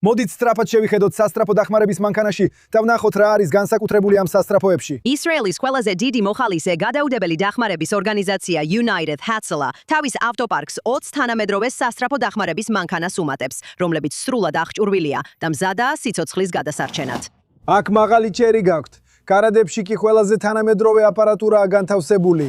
მოდით სწრაფად შევიხედოთ სასტრაფო დახმარების მანქანაში და ვნახოთ რა არის განსაკუთრებული ამ სასტრაფოებში. ისრაელის ყველაზე დიდი მოხალისე გადაუდებელი დახმარების ორგანიზაცია United Hatzalah თავის ავტოპარკს 20 თანამედროვე სასტრაფო დახმარების მანქანას უმატებს, რომლებიც სრულად აღჭურვილია და მზადაა სიცოცხლის გადასარჩენად. აქ მაღალი ჭერი გაქვთ. კარადებში კი ყველაზე თანამედროვე აპარატურაა განთავსებული.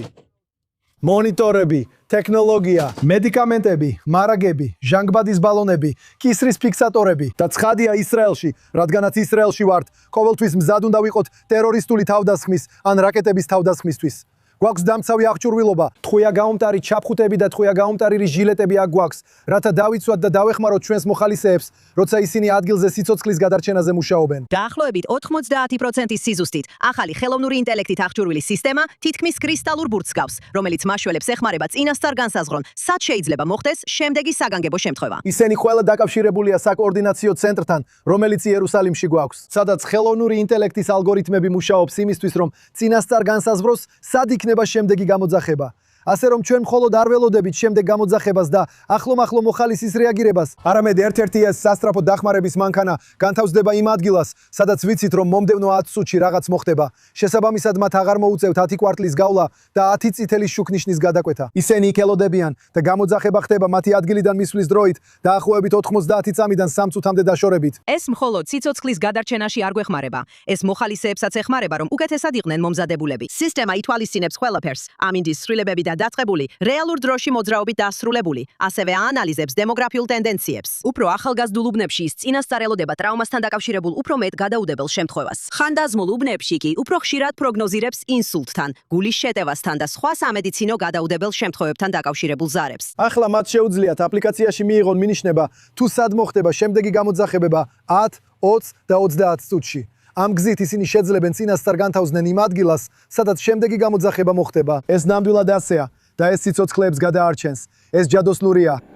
მონიტორები, ტექნოლოგია, მედიკამენტები, მარაგები, ჟანგბადის ბალონები, კისრის ფიქსატორები და ცხადია ისრაელში, რადგანაც ისრაელში ვართ, ყოველთვის მზად უნდა ვიყოთ ტერორისტული თავდასხმის ან რაკეტების თავდასხმისთვის. გვაქვს დამცავი აღჭურვილობა, ტყვია გაუმტარი ჩაფხუტები და ტყვია გაუმტარირი ჟილეტები აქ გვაქვს, რათა დავიცვათ და დავეხმაროთ ჩვენს მოხალისეებს, როცა ისინი ადგილზე სიცოცხლის გადარჩენაზე მუშაობენ. დაახლოებით 90% სიზუსტით ახალი ხელოვნური ინტელექტით აღჭურვილი სისტემა თითქმის კრისტალურ ბურთს გავს, რომელიც მაშველებს ეხმარება წინასწარ განსაზღვრონ, სად შეიძლება მოხდეს შემდეგი საგანგებო შემთხვევა. ისინი ყველა დაკავშირებულია საკოორდინაციო ცენტრთან, რომელიც იერუსალიმში გვაქვს, სადაც ხელოვნური ინტელექტის ალგორითმები მუშაობს იმისთვის, რომ წინასწარ განსაზღვროს, სად იქნება შემდეგი გამოძახება. ასე რომ ჩვენ მხოლოდ არ ველოდებით შემდეგ გამოძახებას და ახლო-მახლო მოხალისის რეაგირებას, არამედ ერთ-ერთი ეს სასტრაფო დახმარების მანქანა განთავსდება იმ ადგილას, სადაც ვიცით, რომ მომდევნო 10 წუთში რაღაც მოხდება. შესაბამისად მათ აღარ მოუწევთ 10 კვარტლის გავლა და 10 წითელი შუქნიშნის გადაკვეთა. ისინი იქ ელოდებიან და გამოძახება ხდება მათი ადგილიდან მისვლის დროით დაახლოებით 90 წამიდან 3 წუთამდე დაშორებით. ეს მხოლოდ სიცოცხლის გადარჩენაში არ გვეხმარება. ეს მოხალისეებსაც ეხმარება, რომ უკეთესად იყვნენ მომზადებულები. სისტემა ითვალისწინებს ყველაფერს, ამინდის ცვლილებები და დაწყებული, რეალურ დროში მოძრაობით დასრულებული, ასევე აანალიზებს დემოგრაფიულ ტენდენციებს. უფრო ახალგაზრდულ უბნებში ის წინასწარ ელოდება ტრავმასთან დაკავშირებულ უფრო მეტ გადაუდებელ შემთხვევას. ხანდაზმულ უბნებში კი უფრო ხშირად პროგნოზირებს ინსულტთან, გულის შეტევასთან და სხვა სამედიცინო გადაუდებელ შემთხვევებთან დაკავშირებულ ზარებს. ახლა მათ შეუძლიათ აპლიკაციაში მიიღონ მინიშნება, თუ სად მოხდება შემდეგი გამოძახება 10, 20 და 30 წუთში. ამ გზით ისინი შეძლებენ წინასწარ განთავსდნენ იმ ადგილას, სადაც შემდეგი გამოძახება მოხდება. ეს ნამდვილად ასეა და ეს სიცოცხლეებს გადაარჩენს. ეს ჯადოსნურია.